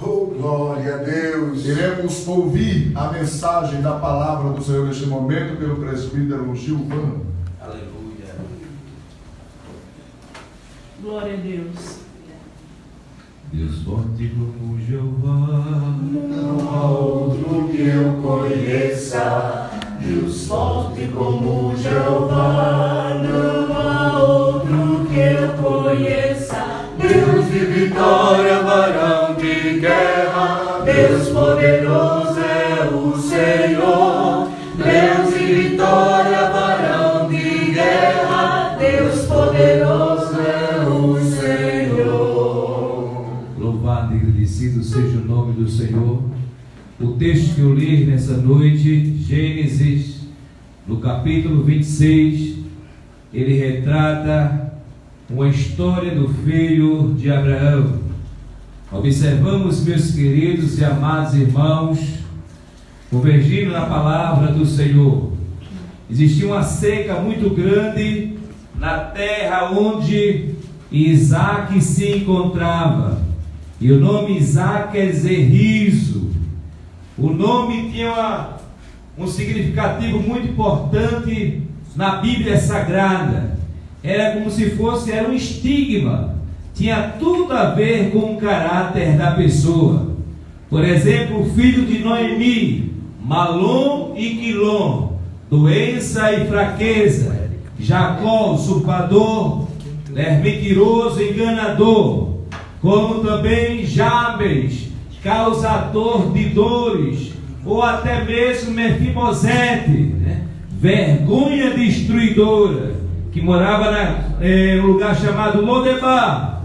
Oh, glória a Deus. Iremos ouvir a mensagem da palavra do Senhor neste momento pelo presbítero Gilvano. Aleluia. Glória a Deus. Deus forte como Jeová, Não há outro que eu conheça. Deus forte como Jeová. Não há outro que eu conheça. Deus de vitória, varão de guerra. Deus poderoso é o Senhor. Deus de vitória, varão de guerra. Deus poderoso é o Senhor. louvado e agradecido seja o nome do Senhor. O texto que eu li nessa noite, Gênesis, no capítulo 26, ele retrata uma história do filho de Abraão. Observamos, meus queridos e amados irmãos, convergindo na palavra do Senhor, existia uma seca muito grande na terra onde Isaac se encontrava, e o nome Isaac é riso. O nome tinha um significativo muito importante na Bíblia Sagrada. Era como se fosse, era um estigma, tinha tudo a ver com o caráter da pessoa. Por exemplo, o filho de Noemi, Malom e Quilom, doença e fraqueza. Jacó, usurpador, mentiroso, enganador. Como também Jabes, causador de dores. Ou até mesmo Mefibosete, vergonha destruidora, que morava no lugar chamado Lodebar,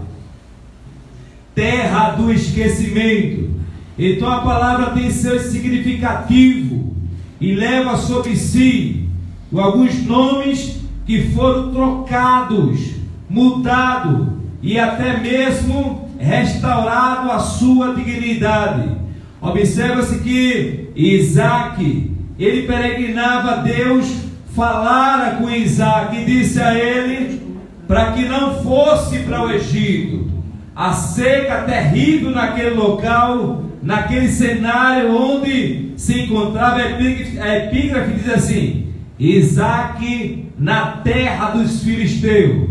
terra do esquecimento. Então a palavra tem seu significativo e leva sobre si alguns nomes que foram trocados, mudados e até mesmo restaurado a sua dignidade. Observa-se que Isaac, ele peregrinava, Deus falara com Isaac e disse a ele para que não fosse para o Egito. A seca terrível naquele local, naquele cenário onde se encontrava, a epígrafe diz assim: Isaac na terra dos filisteus.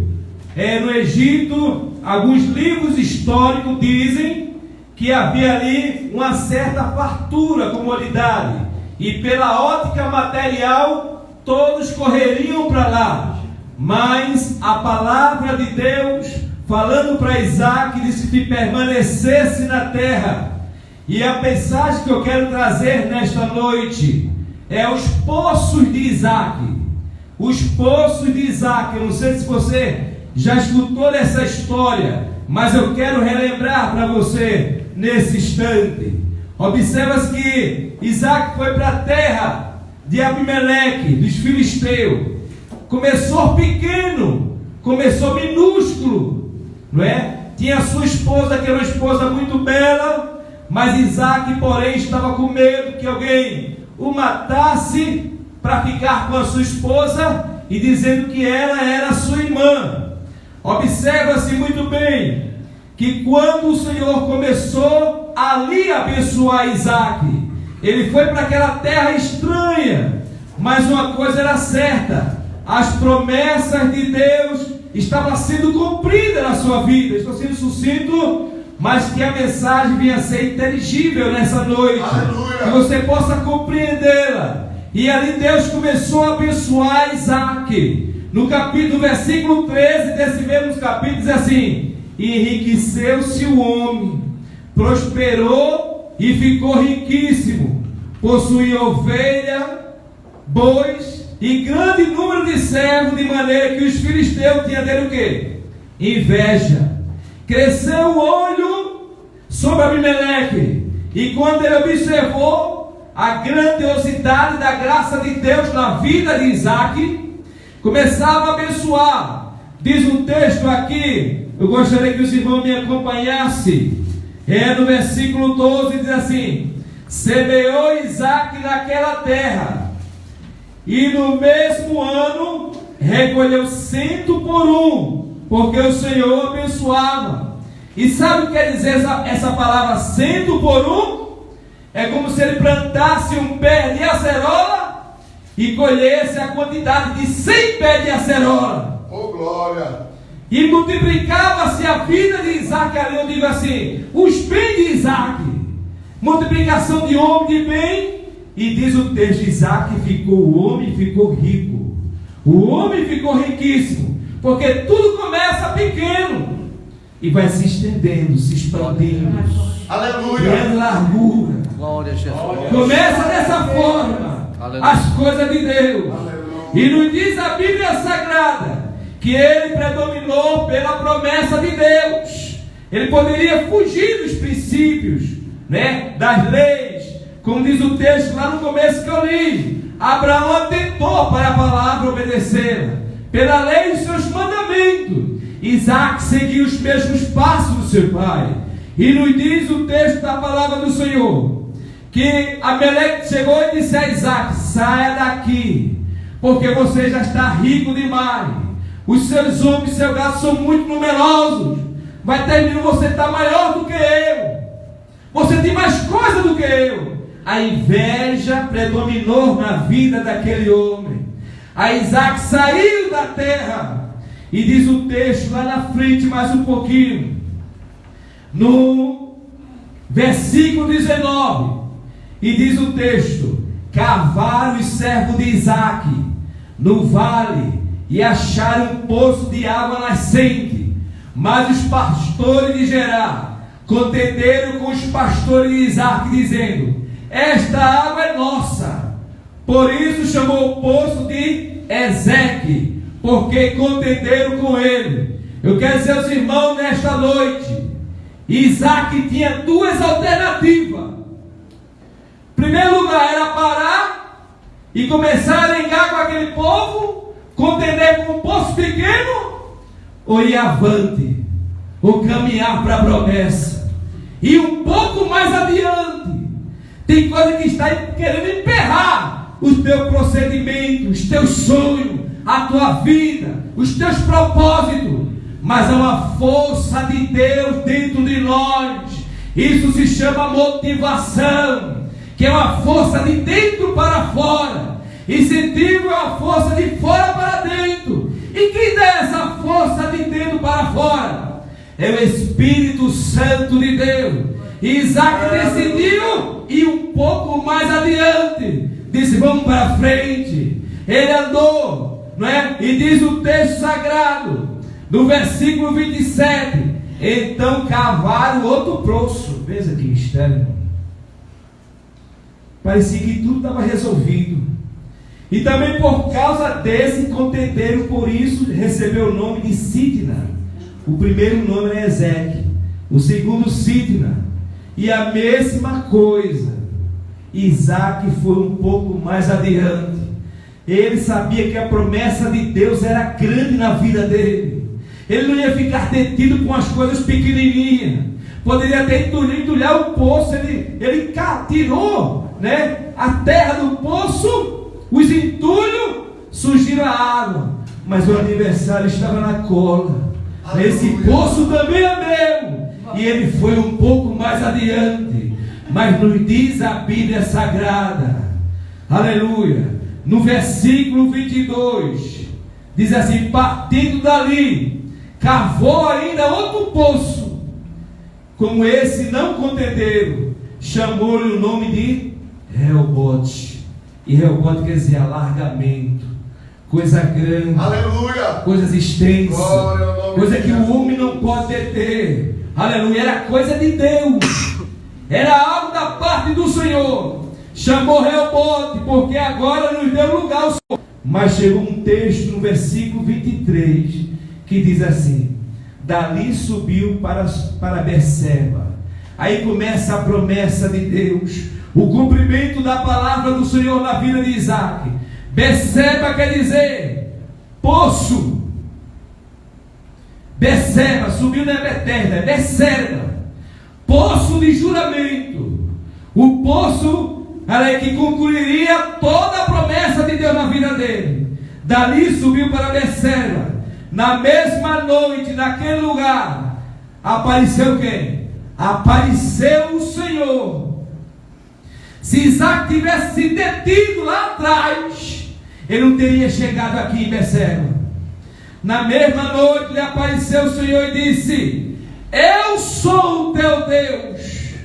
No Egito, alguns livros históricos dizem que havia ali uma certa fartura, comodidade, e pela ótica material todos correriam para lá. Mas a palavra de Deus, falando para Isaac, disse que permanecesse na terra. E a mensagem que eu quero trazer nesta noite é os poços de Isaac. Os poços de Isaac. Eu não sei se você já escutou essa história, mas eu quero relembrar para você nesse instante. Observa-se que Isaac foi para a terra de Abimeleque, dos filisteus. Começou pequeno, começou minúsculo, não é? Tinha sua esposa, que era uma esposa muito bela, mas Isaac, porém, estava com medo que alguém o matasse para ficar com a sua esposa e dizendo que ela era sua irmã. Observa-se muito bem que quando o Senhor começou ali a abençoar Isaac, ele foi para aquela terra estranha, mas uma coisa era certa: as promessas de Deus estavam sendo cumpridas na sua vida. Estou sendo sucinto, mas que a mensagem venha a ser inteligível nessa noite. Aleluia. Que você possa compreendê-la. E ali Deus começou a abençoar Isaac. No versículo 13 desse mesmo capítulo diz assim: enriqueceu-se o homem, prosperou e ficou riquíssimo, possuía ovelha, bois e grande número de servos, de maneira que os filisteus tinham dele o quê? Inveja. Cresceu o olho sobre Abimeleque, e quando ele observou a grandiosidade da graça de Deus na vida de Isaac, começava a abençoar. Diz um texto aqui, eu gostaria que os irmãos me acompanhassem. No versículo 12 diz assim: semeou Isaac naquela terra, e no mesmo ano recolheu 100 por um, porque o Senhor abençoava. E sabe o que quer dizer essa palavra cento por um? É como se ele plantasse um pé de acerola e colhesse a quantidade de 100 pés de acerola. Oh, glória! E multiplicava-se a vida de Isaac. Ali eu digo assim, os bens de Isaac, multiplicação de homem de bem. E diz o texto, Isaac o homem ficou rico. O homem ficou riquíssimo, porque tudo começa pequeno e vai se estendendo, se expandindo, Aleluia! ganhando largura. Glória a Jesus. Começa dessa forma, Aleluia. as coisas de Deus. Aleluia. E nos diz a Bíblia Sagrada que ele predominou pela promessa de Deus. Ele poderia fugir dos princípios, das leis, como diz o texto lá no começo que eu li. Abraão atentou para a palavra obedecê-la, pela lei e seus mandamentos. Isaac seguiu os mesmos passos do seu pai. E nos diz o texto da palavra do Senhor que Abimeleque chegou e disse a Isaac: saia daqui, porque você já está rico demais. Os seus homens e seu gado são muito numerosos. Vai terminar, você está maior do que eu. Você tem mais coisa do que eu. A inveja predominou na vida daquele homem. A Isaac saiu da terra. E diz o texto lá na frente, mais um pouquinho, no versículo 19. E diz o texto: cavaram os servos de Isaac no vale e acharam um poço de água nascente. Mas os pastores de Gerar contenderam com os pastores de Isaac, dizendo: esta água é nossa. Por isso chamou o poço de Ezeque, porque contenderam com ele. Eu quero dizer aos irmãos nesta noite, Isaac tinha duas alternativas. Primeiro lugar era parar e começar a arengar com aquele povo, contender com um poço pequeno, ou ir avante, ou caminhar para a promessa. E um pouco mais adiante, tem coisa que está querendo emperrar os teus procedimentos, os teus sonhos, a tua vida, os teus propósitos. Mas há uma força de Deus dentro de nós. Isso se chama motivação, que é uma força de dentro para fora. Incentivo é uma força de fora para dentro. E quem dá essa força de dentro para fora? É o Espírito Santo de Deus. E Isaac decidiu ir um pouco mais adiante. Disse: vamos para frente. Ele andou, não é? E diz o texto sagrado, no versículo 27, então cavaram outro poço. Veja que mistério, irmão. Parecia que tudo estava resolvido. E também por causa desse contenderam, por isso recebeu o nome de Sitna. O primeiro nome era Ezeque, o segundo Sitna. E a mesma coisa, Isaac foi um pouco mais adiante. Ele sabia que a promessa de Deus era grande na vida dele. Ele não ia ficar detido com as coisas pequenininhas. Poderia até entulhar o poço. Ele tirou, a terra do poço, os entulhos, surgiram a água. Mas o aniversário estava na cola. Esse poço também é meu. E ele foi um pouco mais adiante. Mas nos diz a Bíblia Sagrada, aleluia, no versículo 22, diz assim: partindo dali, cavou ainda outro poço, como esse não contenderam, chamou-lhe o nome de Reobote. E Reobote quer dizer alargamento, coisa grande, Aleluia! coisas extensas, Glória ao nome coisa de que o Jesus. homem não pode deter. Aleluia, era coisa de Deus, era algo da parte do Senhor. Chamou Reobote, porque agora nos deu lugar ao Senhor. Mas chegou um texto no versículo 23 que diz assim: dali subiu para Berseba. Aí começa a promessa de Deus, o cumprimento da palavra do Senhor na vida de Isaac. Berseba quer dizer poço. Berseba, subiu na Beterna, é Berseba, poço de juramento. O poço que concluiria toda a promessa de Deus na vida dele. Dali subiu para Berseba. Na mesma noite, naquele lugar, apareceu quem? Apareceu o Senhor. Se Isaac tivesse se detido lá atrás, ele não teria chegado aqui em Beceba. Na mesma noite lhe apareceu o Senhor e disse: eu sou o teu Deus,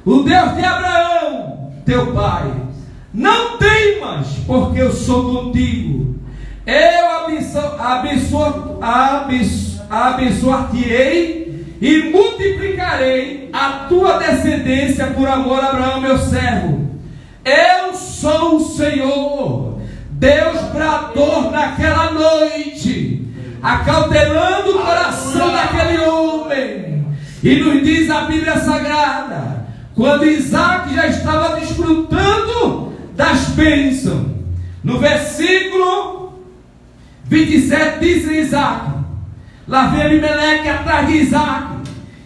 o Deus de Abraão, teu pai. Não temas, porque eu sou contigo. Eu abençoar-te-ei e multiplicarei a tua descendência por amor a Abraão, meu servo. Eu sou o Senhor. Deus bradou naquela noite, acautelando o coração daquele homem. E nos diz a Bíblia Sagrada, quando Isaac já estava desfrutando das bênçãos, no versículo 27 diz Isaac, lá vem Abimeleque atrás de Isaac,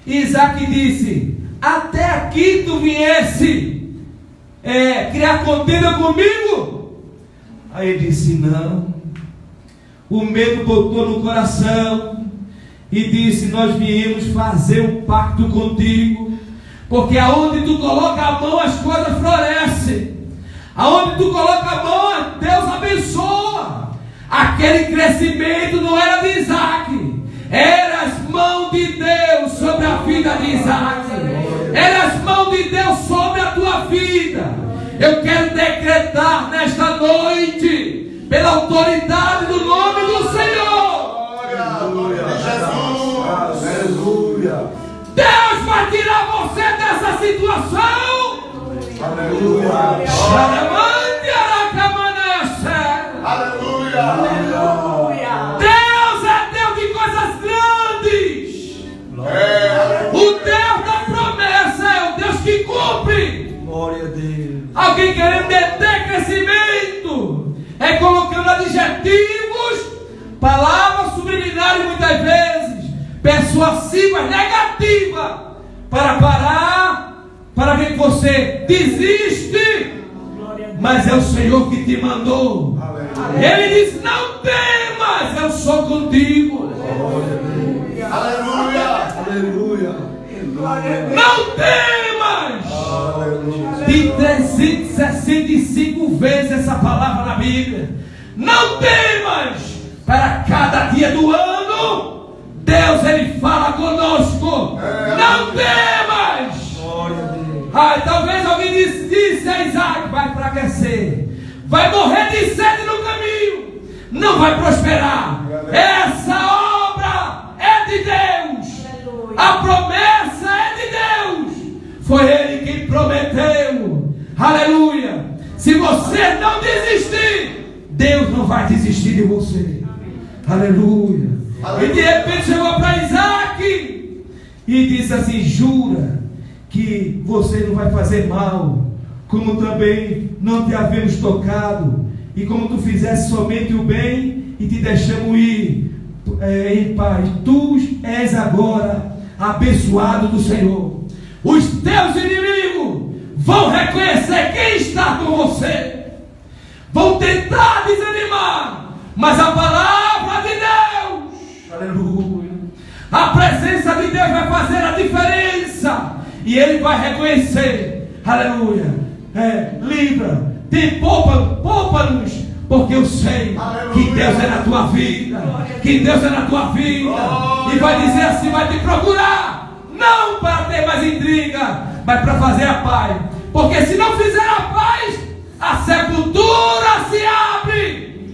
e Isaac disse: até aqui tu viesse criar contenda comigo? Aí ele disse: não. O medo botou no coração e disse: nós viemos fazer um pacto contigo, porque aonde tu coloca a mão as coisas florescem, aonde tu coloca a mão Deus abençoa. Aquele crescimento não era de Isaac, era as mãos de Deus sobre a vida de Isaac, era as mãos de Deus sobre a tua vida. Eu quero decretar nesta noite, pela autoridade do nome do Senhor, Aleluia. Deus vai tirar você dessa situação. Aleluia. Aleluia. Deus é Deus de coisas grandes. O Deus da promessa é o Deus que cumpre. Glória a Deus. Alguém querendo deter crescimento é colocando adjetivos, palavras subliminares muitas vezes, persuasivas, negativas, para parar, para ver que você desiste. Mas é o Senhor que te mandou. Ele diz: não temas, eu sou contigo. Aleluia. Aleluia. Não temas. Tem 365 vezes essa palavra na Bíblia. Não temas. Para cada dia do ano, Deus ele fala conosco. Não temas. Talvez alguém disse a Isaac: vai enfraquecer, vai morrer de sede no caminho, não vai prosperar. Essa obra é de Deus, a promessa é de Deus, foi Ele quem prometeu. Aleluia. Se você não desistir, Deus não vai desistir de você. Aleluia. E de repente chegou para Isaac e disse assim: jura que você não vai fazer mal, como também não te havemos tocado, e como tu fizeste somente o bem e te deixamos ir em paz. Tu és agora abençoado do Senhor. Os teus inimigos vão reconhecer quem está com você, vão tentar desanimar, mas a palavra de Deus, aleluia, a presença de Deus vai fazer a diferença. E ele vai reconhecer, aleluia, livra, poupa-nos, porque eu sei, aleluia, que Deus é na tua vida, que Deus é na tua vida, e vai dizer assim, vai te procurar, não para ter mais intriga, mas para fazer a paz, porque se não fizer a paz, a sepultura se abre,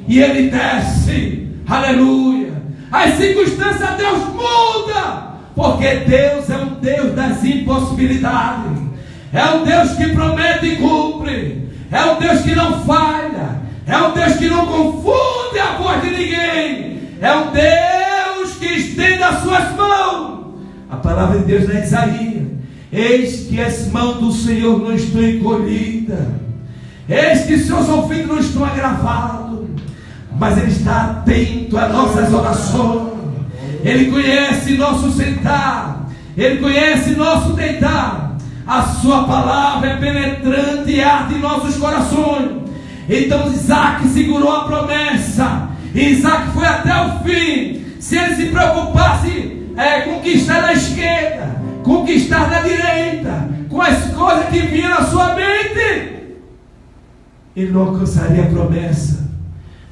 e ele desce, aleluia, as circunstâncias Deus muda, porque Deus é um Deus das impossibilidades, é um Deus que promete e cumpre, é um Deus que não falha, é um Deus que não confunde a voz de ninguém, é um Deus que estende as suas mãos. A palavra de Deus é Isaías: eis que as mãos do Senhor não estão encolhidas, eis que seus ouvidos não estão agravados, mas Ele está atento às nossas orações. Ele conhece nosso sentar, Ele conhece nosso deitar. A sua palavra é penetrante e arde em nossos corações. Então Isaac segurou a promessa, e Isaac foi até o fim. Se ele se preocupasse conquistar na esquerda, conquistar na direita, com as coisas que vinham na sua mente, ele não alcançaria a promessa.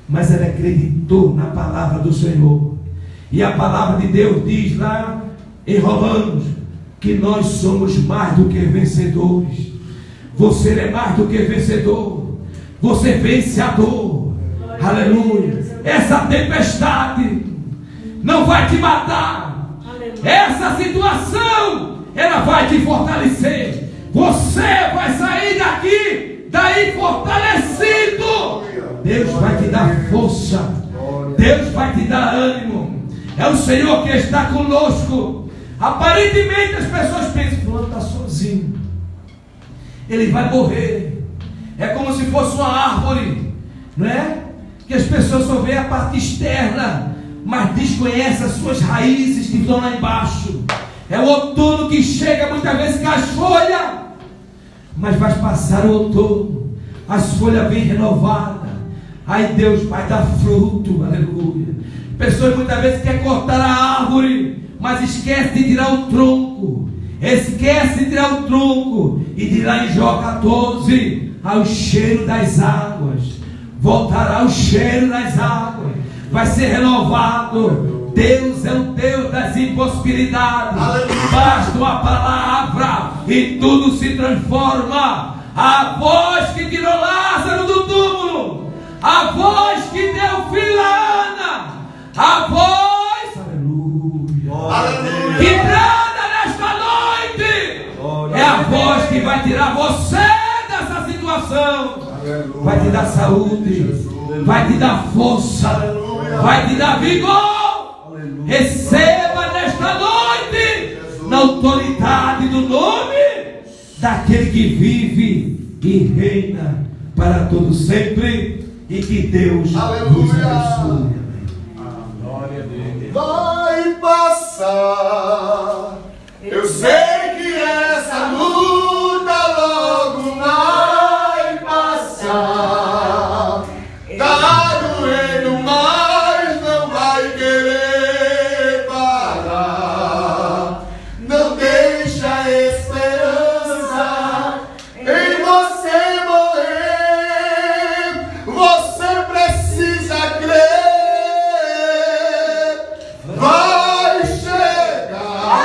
Mas ele acreditou na palavra do Senhor. E a palavra de Deus diz lá em Romanos que nós somos mais do que vencedores. Você é mais do que vencedor. Você é vencedor. Aleluia. Essa tempestade não vai te matar. Essa situação, ela vai te fortalecer. Você vai sair daí fortalecido. Deus vai te dar força. Deus vai te dar ânimo. É o Senhor que está conosco. Aparentemente as pessoas pensam: fulano está sozinho, ele vai morrer. É como se fosse uma árvore, não é? Que as pessoas só veem a parte externa, mas desconhecem as suas raízes que estão lá embaixo. É o outono que chega muitas vezes com as folhas, mas vai passar o outono, as folhas vêm renovadas, aí Deus vai dar fruto. Aleluia. Pessoas muitas vezes querem cortar a árvore, mas esquece de tirar o tronco. Esquece de tirar o tronco. E de lá em Jó 14, ao cheiro das águas, voltará o cheiro das águas, vai ser renovado. Deus é o Deus das impossibilidades. Basta uma palavra e tudo se transforma. A voz que tirou Lázaro do túmulo, a voz que deu filho a Ana, a voz, aleluia, que brada nesta noite, é a voz que vai tirar você dessa situação. Aleluia. Vai te dar saúde, vai te dar força, aleluia, vai te dar vigor. Aleluia. Receba nesta noite, na autoridade do nome daquele que vive e reina para todo sempre, e que Deus nos abençoe. Vai passar, eu sei que essa luta logo vai passar. Tá doendo, mas não vai querer parar. Não deixa a esperança em você morrer. Você precisa crer. Vai chegar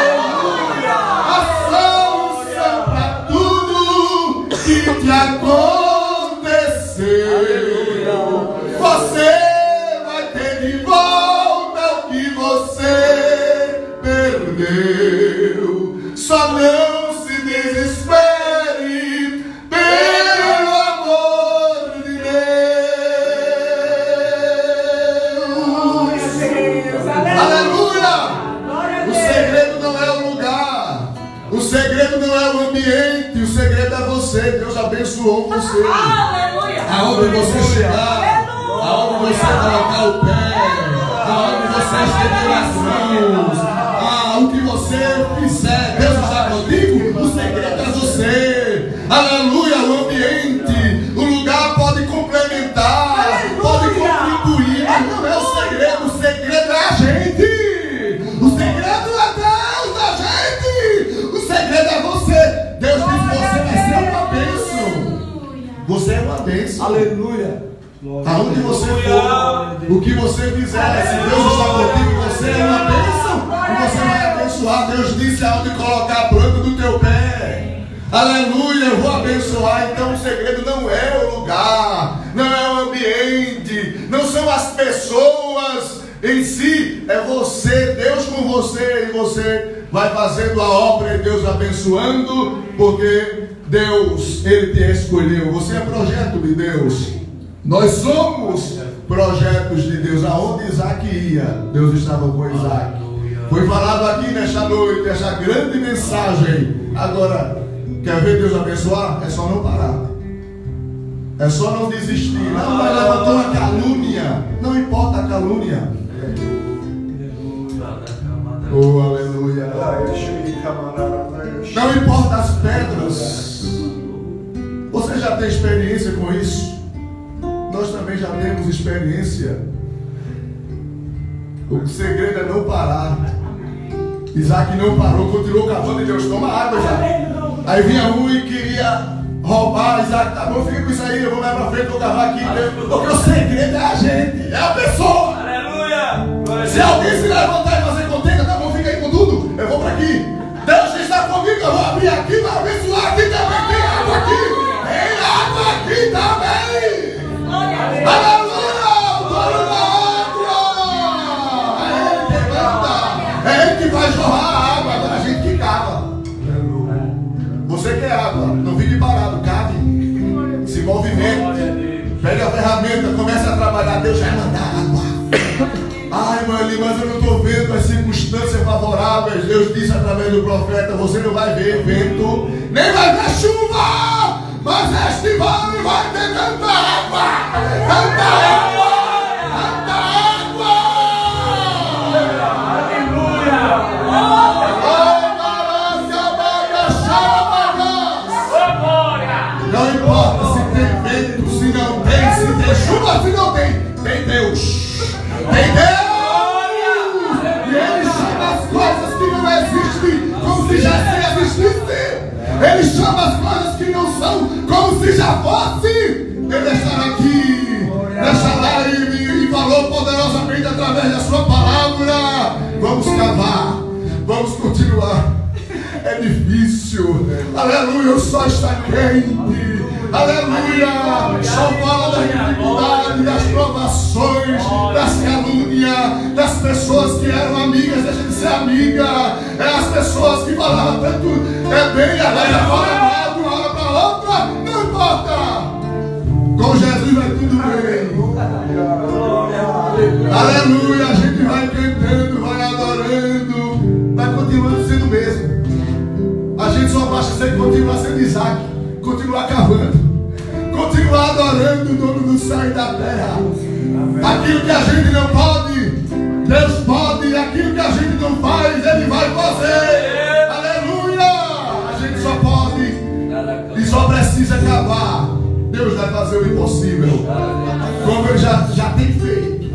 a solução para tudo que te aconteceu. Você vai ter de volta o que você perdeu. Só não se desespere, pelo amor de Deus. Aleluia! O segredo não é o lugar, o segredo não é o ambiente, o segredo é você. Deus abençoou você. Aleluia. Aonde você chegar, aonde você colocar o pé, aonde você estender as mãos, o que você fizer, Deus está contigo. O segredo é você. Aleluia! O ambiente, o lugar pode complementar, pode contribuir, mas não é o segredo. O segredo é a gente. O segredo é Deus da gente. O segredo é você. Deus diz que você vai ser uma bênção. Você é uma bênção. Aleluia. Aonde você for, o que você fizer, se Deus está contigo, você é uma bênção. E você vai abençoar. Deus disse aonde colocar a planta do teu pé. Aleluia, eu vou abençoar. Então o segredo não é o lugar, não é o ambiente, não são as pessoas em si, é você, Deus com você, e você vai fazendo a obra e Deus abençoando, porque Deus, Ele te escolheu. Você é projeto de Deus. Nós somos projetos de Deus. Aonde Isaac ia, Deus estava com Isaac. Foi falado aqui nesta noite, essa grande mensagem. Agora, quer ver Deus abençoar? É só não parar. É só não desistir. Não, vai levantar uma calúnia. Não importa a calúnia. Oh, aleluia. Não importa as pedras. Você já tem experiência com isso? Nós também já temos experiência. O segredo é não parar. Isaac não parou, continuou cavando e Deus, toma água já. Aí vinha um e queria roubar. Isaac, tá bom, fica com isso aí, eu vou mais pra frente, vou cavar aqui. Porque o segredo é a gente, é a pessoa. Aleluia. Se alguém se levantar e fazer contenda, tá bom, fica aí com tudo, eu vou pra aqui. Deus está comigo, eu vou abrir aqui, vai abençoar aqui também, tem água aqui. Tem água aqui também. Aleluia, o dono da água. É ele que manda, é ele que vai jorrar a água, agora a gente que cava. Você quer água, não fique parado, cave, se movimente, pega a ferramenta, comece a trabalhar, Deus vai mandar água. Ai, Mani, mas eu não estou vendo as circunstâncias favoráveis. Deus disse através do profeta, você não vai ver vento, nem vai ver chuva, mas este vale vai ter tanta água, tanta água, tanta água. Não importa se tem vento, se não tem, se tem chuva, se não tem, tem Deus. Tem Deus! E Ele chama as coisas que não existem como se já se existissem. Ele chama as coisas que não são como se já fosse. Ele está aqui nessa live e falou poderosamente através da sua palavra. Vamos cavar, vamos continuar. É difícil, aleluia, o sol está quente, aleluia, só fala da dificuldade, das provações, das calúnias, das pessoas que eram amigas, deixa de ser amiga, as pessoas que falavam tanto, bem, agora fala mal, de uma hora para outra, não importa, com Jesus vai tudo bem, aleluia, a gente vai cantando, vai adorando, vai continuando sendo o mesmo. A gente só basta continuar sendo Isaac, continuar cavando, continuar adorando o dono do céu e da terra. Aquilo que a gente não pode, Deus pode, aquilo que a gente não faz, Ele vai fazer. Aleluia! A gente só pode e só precisa cavar. Deus vai fazer o impossível, como Ele já tem feito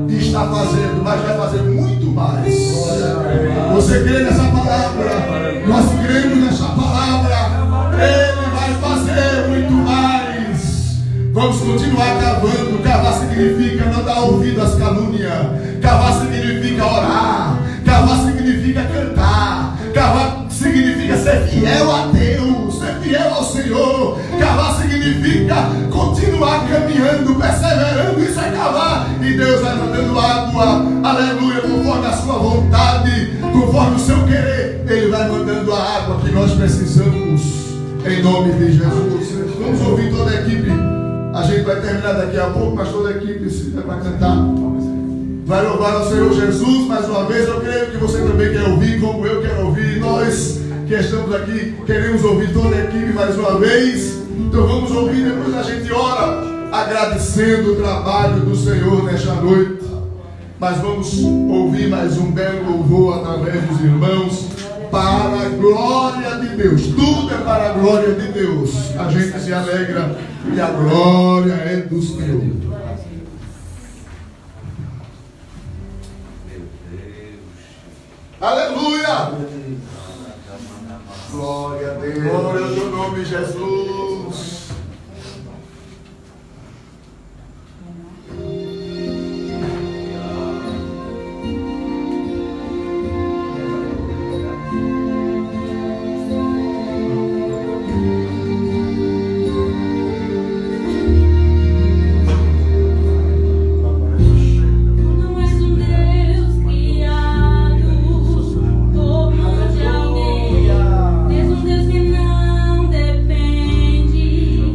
e está fazendo, mas vai fazer muito mais. Você crê nessa palavra? Nós cremos nessa palavra. Ele vai fazer muito mais. Vamos continuar cavando. Cavar significa não dar ouvido às calúnias. Cavar significa orar. Cavar significa cantar. Cavar significa ser fiel a Deus, ser fiel ao Senhor. Cavar significa continuar caminhando, perseverando. Isso é cavar. E Deus vai mandando água, aleluia, conforme a sua vontade, conforme o seu querer. Ele vai mandando a água que nós precisamos, em nome de Jesus. Vamos ouvir toda a equipe. A gente vai terminar daqui a pouco, mas toda a equipe se vai cantar. Vai louvar ao Senhor Jesus mais uma vez. Eu creio que você também quer ouvir, como eu quero ouvir. Nós que estamos aqui queremos ouvir toda a equipe mais uma vez. Então vamos ouvir, depois a gente ora, agradecendo o trabalho do Senhor nesta noite. Mas vamos ouvir mais um belo louvor através dos irmãos, para a glória de Deus. Tudo é para a glória de Deus. A gente se alegra e a glória é do Senhor. Aleluia! Glória a Deus, glória ao teu nome, Jesus. Deus que não depende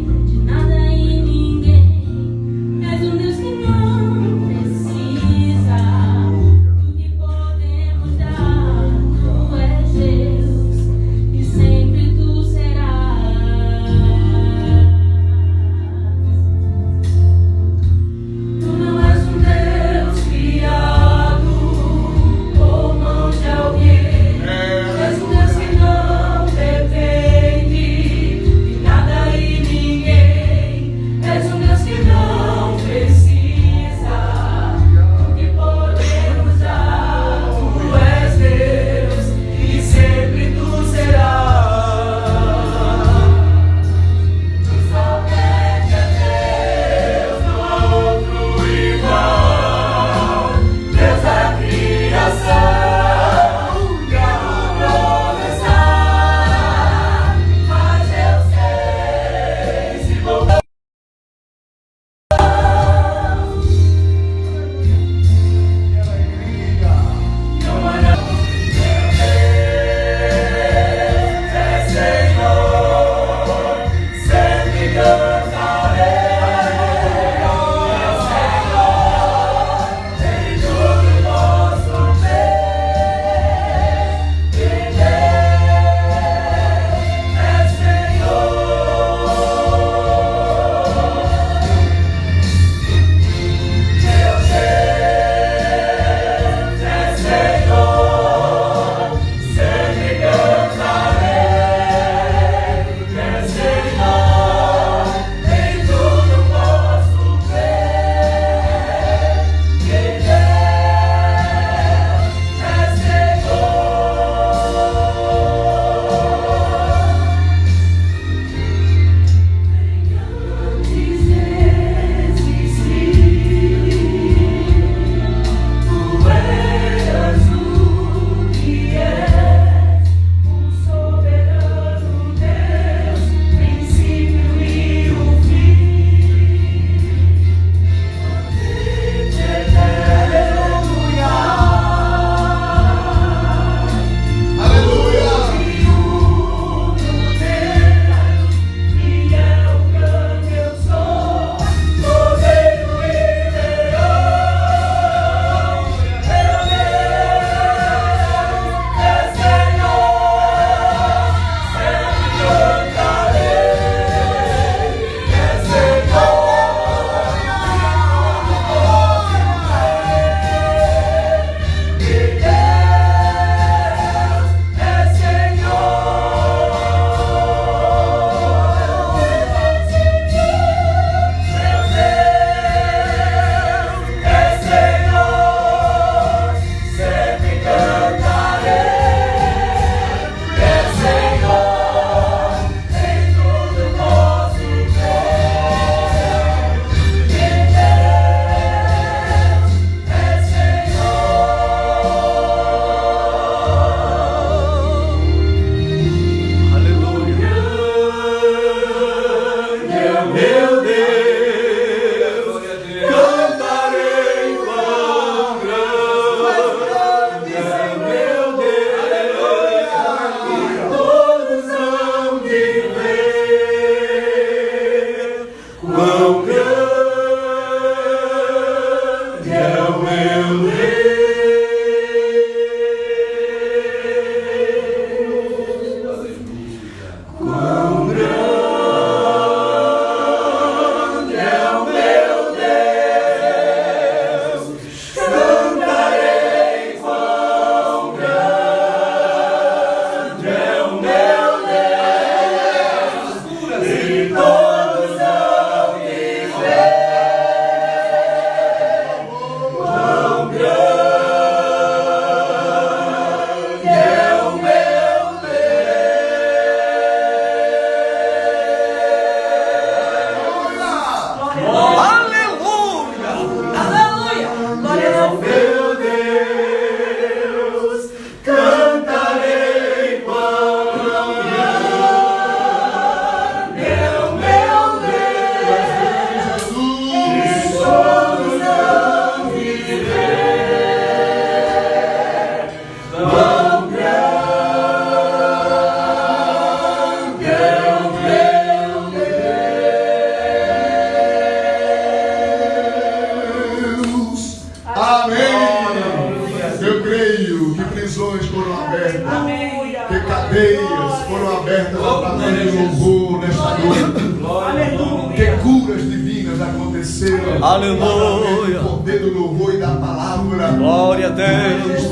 através do louvor nesta noite. Aleluia. Que curas divinas aconteceram. Aleluia. Através do poder do louvor e da palavra. Glória a Deus.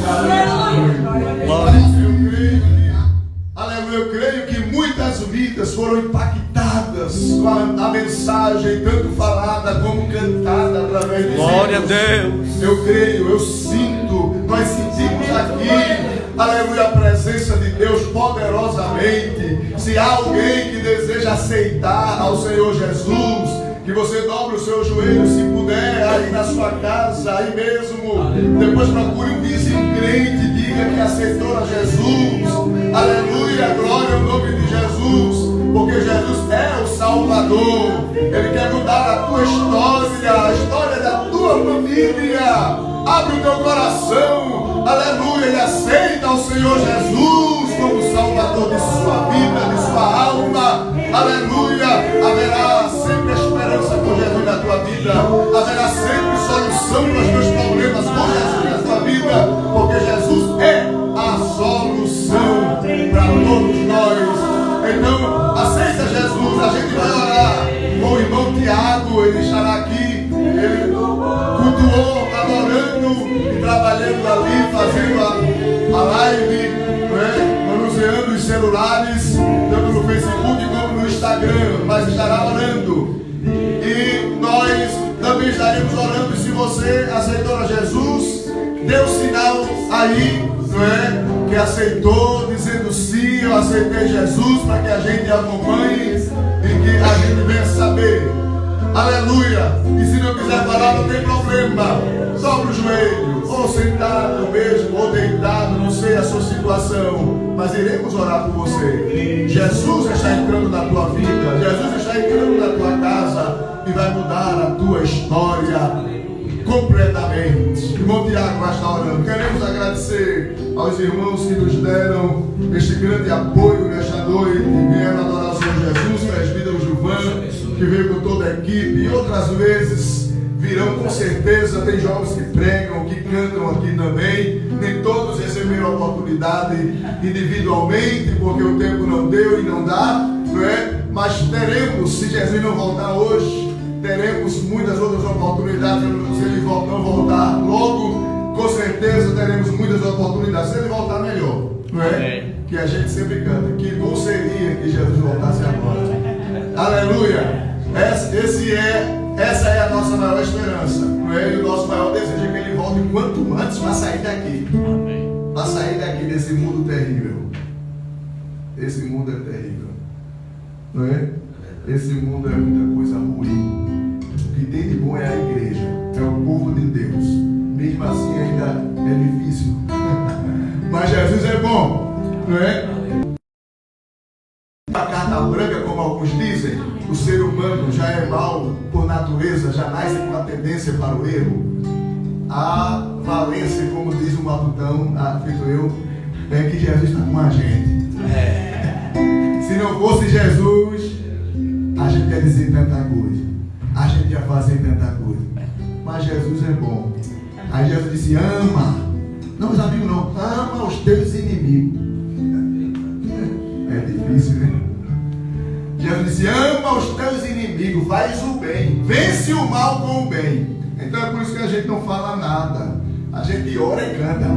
Aleluia, eu creio que muitas vidas foram impactadas com a mensagem, tanto falada como cantada através dos Glória a hinos. Deus. Eu creio, eu sinto, nós sentimos aqui, aleluia, a presença de Deus poderosamente. Se há alguém que deseja aceitar ao Senhor Jesus, que você dobre os seus joelhos, se puder, aí na sua casa, aí mesmo. Depois procure um vizinho crente, diga que aceitou a Jesus. Aleluia, glória ao nome de Jesus. Porque Jesus é o Salvador. Ele quer mudar a tua história, a história da tua família. Abre o teu coração, aleluia, e aceita o Senhor Jesus como Salvador de sua vida, de sua alma. Aleluia, haverá sempre esperança com Jesus na tua vida. Haverá sempre solução para os teus problemas com Jesus na tua vida. Porque Jesus é a solução para todos nós. Então, aceita Jesus. A gente vai orar com o irmão Tiago. Ele estará aqui. Ele cultuou, adorando e trabalhando ali, fazendo a live, manuseando os celulares, tanto no Facebook como no Instagram, mas estará orando. E nós também estaremos orando. E se você aceitou a Jesus, dê um sinal aí, que aceitou, dizendo sim, eu aceitei Jesus, para que a gente acompanhe e que a gente venha saber. Aleluia. E se não quiser falar, não tem problema. Sobre o joelho, ou sentado mesmo, ou deitado, não sei a sua situação, mas iremos orar por você. Jesus está entrando na tua vida, Jesus está entrando na tua casa e vai mudar a tua história completamente. Irmão Tiago vai estar orando. Queremos agradecer aos irmãos que nos deram este grande apoio nesta noite, que vieram adorar o Senhor Jesus, presbítero Gilvan, que veio com toda a equipe, e outras vezes virão com certeza. Tem jovens que pregam, que cantam aqui também. Nem todos receberam a oportunidade individualmente, porque o tempo não deu e não dá, não é? Mas teremos, se Jesus não voltar hoje, teremos muitas outras oportunidades. Se ele não voltar logo, com certeza teremos muitas oportunidades. Se ele voltar, melhor, não é? Que a gente sempre canta. Que bom seria que Jesus voltasse agora. Aleluia. Essa é a nossa maior esperança, não é? E o nosso maior desejo é que ele volte quanto antes para sair daqui. Para sair daqui desse mundo terrível. Esse mundo é terrível, não é? Esse mundo é muita coisa ruim. O que tem de bom é a igreja, é o povo de Deus. Mesmo assim ainda é difícil. Mas Jesus é bom, não é? A carta branca, como alguns dizem, o ser humano já é mau por natureza, já nasce com a tendência para o erro. A valência, como diz o Matutão, feito eu, é que Jesus está com a gente. Se não fosse Jesus, a gente ia dizer tanta coisa, a gente ia fazer tanta coisa. Mas Jesus é bom. Aí Jesus disse: ama, não os amigos não, ama os teus inimigos. É difícil, né? Jesus disse: ama os teus inimigos, faz o bem, vence o mal com o bem. Então é por isso que a gente não fala nada. A gente ora e canta.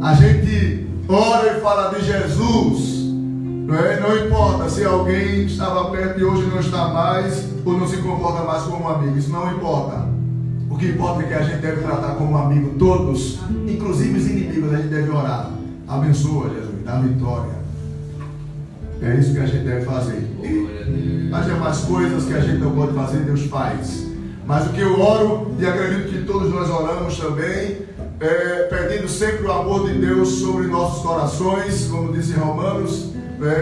A gente ora e fala de Jesus. Não importa se alguém estava perto e hoje não está mais, ou não se comporta mais como amigo. Isso não importa. O que importa é que a gente deve tratar como amigo todos, inclusive os inimigos. A gente deve orar. Abençoa, Jesus, dá vitória. É isso que a gente deve fazer. As demais coisas que a gente não pode fazer, Deus faz. Mas o que eu oro, e acredito que todos nós oramos também, pedindo sempre o amor de Deus sobre nossos corações, como disse Romanos,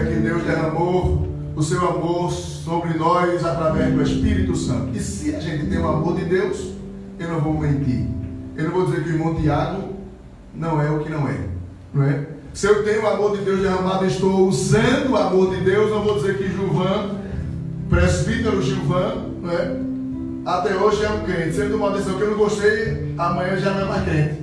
que Deus derramou o seu amor sobre nós através do Espírito Santo. E se a gente tem o amor de Deus, eu não vou mentir. Eu não vou dizer que o irmão Tiago não é o que não é. Não é? Se eu tenho o amor de Deus derramado, estou usando o amor de Deus. Não vou dizer que Gilvan, presbítero Gilvan, não é? Até hoje é um crente. Se ele tomar uma decisão que eu não gostei, amanhã já não é mais crente.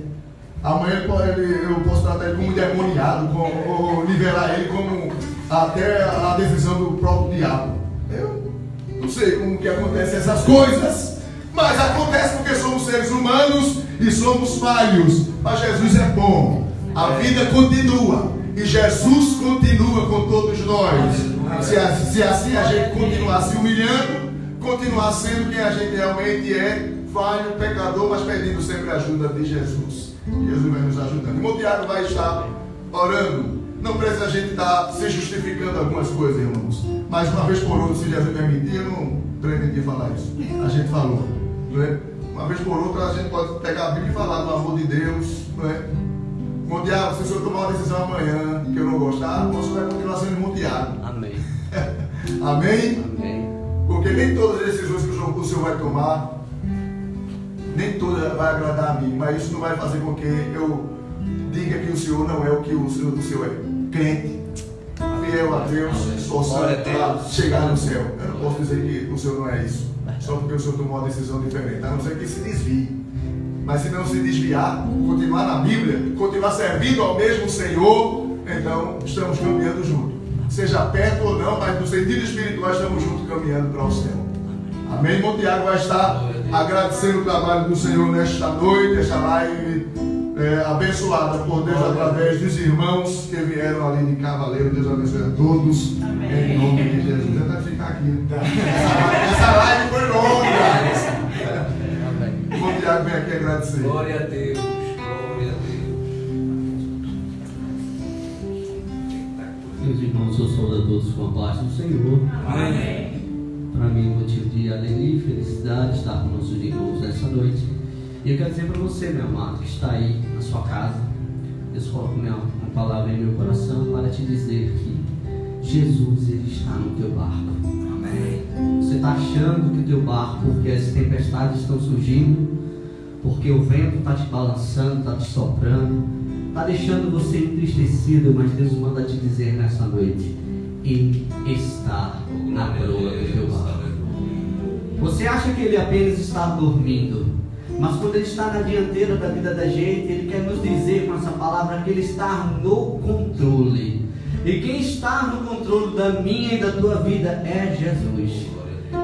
Amanhã eu posso tratar ele como endemoniado, ou nivelar ele como até a decisão do próprio diabo. Eu não sei como que acontecem essas coisas, mas acontece porque somos seres humanos e somos falhos. Mas Jesus é bom, a vida continua e Jesus continua com todos nós. Se assim a gente continuar se humilhando, continuar sendo quem a gente realmente é, falho, pecador, mas pedindo sempre a ajuda de Jesus. Jesus vai nos ajudando. O irmão Tiago vai estar orando. Não precisa a gente estar se justificando algumas coisas, irmãos. Mas uma vez por outra, se Jesus permitir, eu não pretendi falar isso. A gente falou, não é? Uma vez por outra, a gente pode pegar a Bíblia e falar do amor de Deus, não é? Irmão Tiago, se o senhor tomar uma decisão amanhã que eu não gostar, o senhor vai continuar sendo irmão Tiago. Amém. Amém? Amém. Porque nem todas as decisões que o senhor vai tomar, nem todas vai agradar a mim, mas isso não vai fazer com que eu diga que o senhor não é o que o senhor é. Crente, fiel a Deus, esforçado para chegar no céu. Eu não posso dizer que o senhor não é isso, só porque o senhor tomou uma decisão diferente, a não ser que se desvie. Mas se não se desviar, continuar na Bíblia, continuar servindo ao mesmo Senhor, então estamos caminhando juntos. Seja perto ou não, mas no sentido espiritual estamos juntos caminhando para o céu. Amém? Irmão Tiago vai estar agradecendo o trabalho do Senhor nesta noite, esta live abençoada por Deus através dos irmãos que vieram ali de Cavaleiro. Deus abençoe a todos. Amém. Em nome de Jesus. Deus vai ficar aqui. Essa live foi longa. O irmão Tiago vem aqui agradecer. Glória a Deus. Glória a Deus. Meus irmãos, eu saúdo a todos com a paz do Senhor. Amém. Para mim, motivo de alegria e felicidade estar com nossos irmãos nessa noite. E eu quero dizer para você, meu amado, que está aí na sua casa, Deus colocou uma palavra em meu coração para te dizer que Jesus, Ele está no teu barco. Amém. Você está achando que o teu barco, porque as tempestades estão surgindo, porque o vento está te balançando, está te soprando, está deixando você entristecido, mas Deus manda te dizer nessa noite: Ele está na proa do teu barco. Você acha que Ele apenas está dormindo, mas quando Ele está na dianteira da vida da gente, Ele quer nos dizer com essa palavra que Ele está no controle. E quem está no controle da minha e da tua vida é Jesus.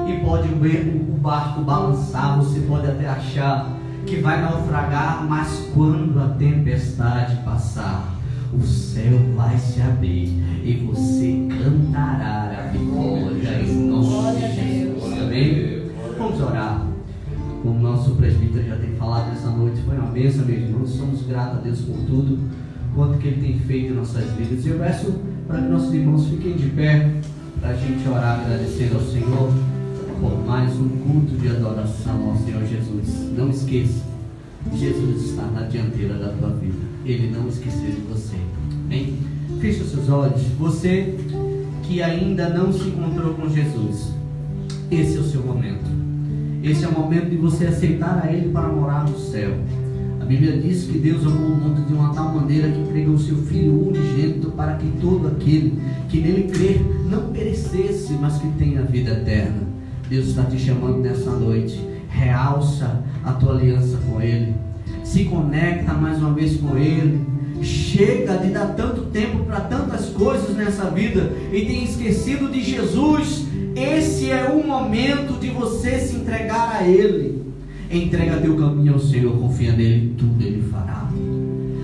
E pode ver o barco balançar, você pode até achar que vai naufragar, mas quando a tempestade passar, o céu vai se abrir e você cantará a vitória em nome de Jesus. Amém? Vamos orar. Como o nosso presbítero já tem falado nessa noite, foi uma bênção, meus irmãos. Somos gratos a Deus por tudo quanto que Ele tem feito em nossas vidas. E eu peço para que nossos irmãos fiquem de pé, para a gente orar agradecendo ao Senhor por mais um culto de adoração ao Senhor Jesus. Não esqueça, Jesus está na dianteira da tua vida. Ele não esqueceu de você. Amém? Feche os seus olhos. Você que ainda não se encontrou com Jesus, esse é o seu momento. Esse é o momento de você aceitar a Ele para morar no céu. A Bíblia diz que Deus amou o mundo de uma tal maneira que entregou o seu Filho unigênito para que todo aquele que nele crer não perecesse, mas que tenha vida eterna. Deus está te chamando nessa noite. Realça a tua aliança com Ele. Se conecta mais uma vez com Ele. Chega de dar tanto tempo para tantas coisas nessa vida e tem esquecido de Jesus. Esse é o momento de você se entregar a Ele. Entrega teu caminho ao Senhor, confia nele, tudo Ele fará.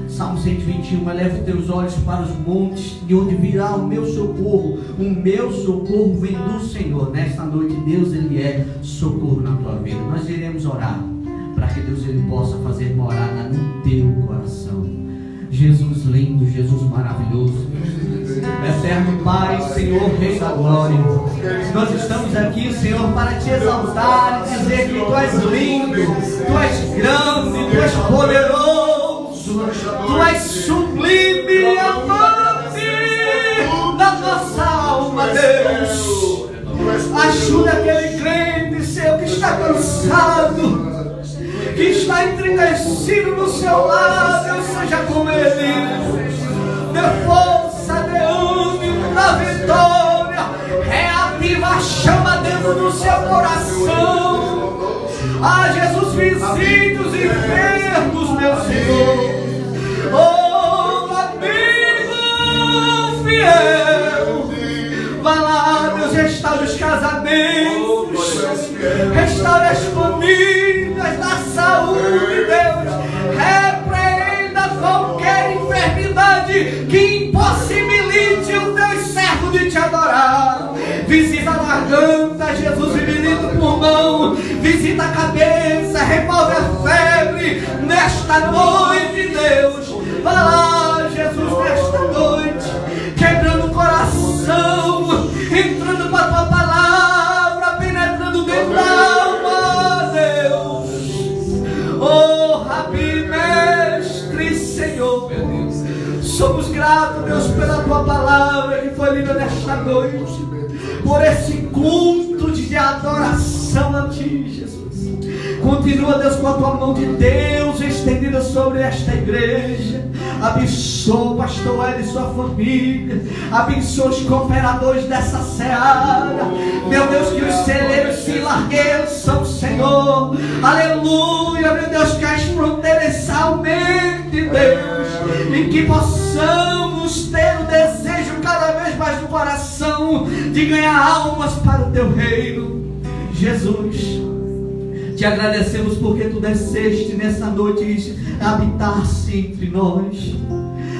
Salmo 121, eleva os teus olhos para os montes, de onde virá o meu socorro. O meu socorro vem do Senhor. Nesta noite, Deus, Ele é socorro na tua vida. Nós iremos orar para que Deus, Ele possa fazer morada no teu coração. Jesus lindo, Jesus maravilhoso, eterno Pai, Senhor, Rei da Glória, nós estamos aqui, Senhor, para te exaltar e dizer que Tu és lindo, Tu és grande, Tu és poderoso, Tu és sublime, amante da nossa alma, Deus. Ajuda aquele crente, Senhor, que está cansado, que está entristecido no seu lado. Deus, seja com ele, dê força, dê ânimo, dá vitória, reativa a chama dentro do seu coração. Ah, Jesus, visite os enfermos, meu Senhor. Oh, amigo fiel, Deus, restaure os casamentos, restaure as famílias, da saúde, Deus. Repreenda qualquer enfermidade que impossibilite o teu servo de te adorar. Visita a garganta, Jesus, visita o pulmão, visita a cabeça, remove a febre nesta noite, Deus. Vai lá, Jesus, nesta noite, quebrando o coração, entrando com a tua palavra, penetrando dentro da alma, Deus. Oh, Rabi, Mestre, Senhor, somos gratos, Deus, pela tua palavra que foi lida nesta noite, por esse culto de adoração a ti, Jesus. Continua, Deus, com a tua mão de Deus estendida sobre esta igreja. Abençoa o pastor Hélio e sua família. Abençoa os cooperadores dessa seara. Meu Deus, que os celeiros se largueçam, Senhor. Aleluia, meu Deus, que as fronteiras aumentem, Deus. E que possamos ter o desejo cada vez mais no coração de ganhar almas para o teu reino. Jesus, te agradecemos porque tu desceste nessa noite habitar-se entre nós.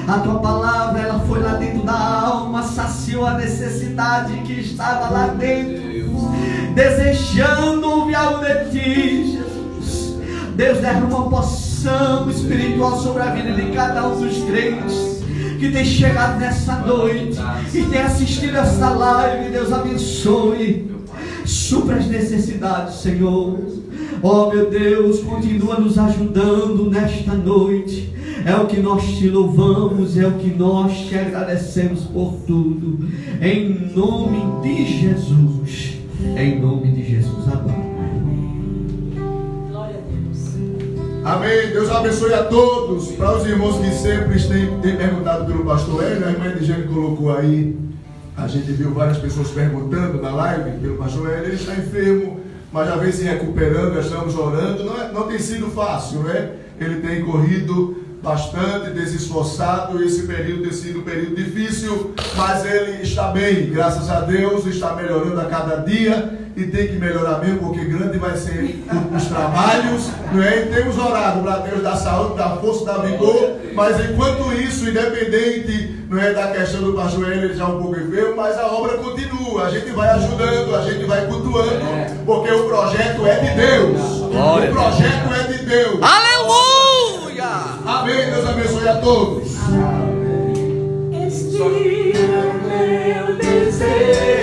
A tua palavra, ela foi lá dentro da alma, saciou a necessidade que estava lá dentro, desejando ouvir algo de ti, Jesus. Deus, derrama uma poção espiritual sobre a vida de cada um dos crentes que tem chegado nessa noite e tem assistido essa live. Deus, abençoe, supra as necessidades, Senhor. Oh, meu Deus, continua nos ajudando nesta noite. É o que nós te louvamos, é o que nós te agradecemos por tudo. Em nome de Jesus. Em nome de Jesus. Amém. Glória a Deus. Amém. Deus abençoe a todos. Para os irmãos que sempre têm perguntado pelo pastor Hélio, a irmã Ediane colocou aí. A gente viu várias pessoas perguntando na live pelo pastor Hélio. Ele está enfermo, mas já vem se recuperando, estamos orando. Não tem sido fácil, né? Ele tem corrido bastante, tem se esforçado. Esse período tem sido um período difícil, mas ele está bem, graças a Deus, está melhorando a cada dia. E tem que melhorar mesmo, porque grande vai ser os trabalhos, não é? E temos orado para Deus dar saúde, dar força, dar vigor. Mas enquanto isso, independente, não é, da questão do pastor Hélio, ele já um pouco enfermo, mas a obra continua. A gente vai ajudando, a gente vai cultuando, porque o projeto é de Deus. O projeto é de Deus. Aleluia! Amém. Deus abençoe a todos. Este é o meu desejo.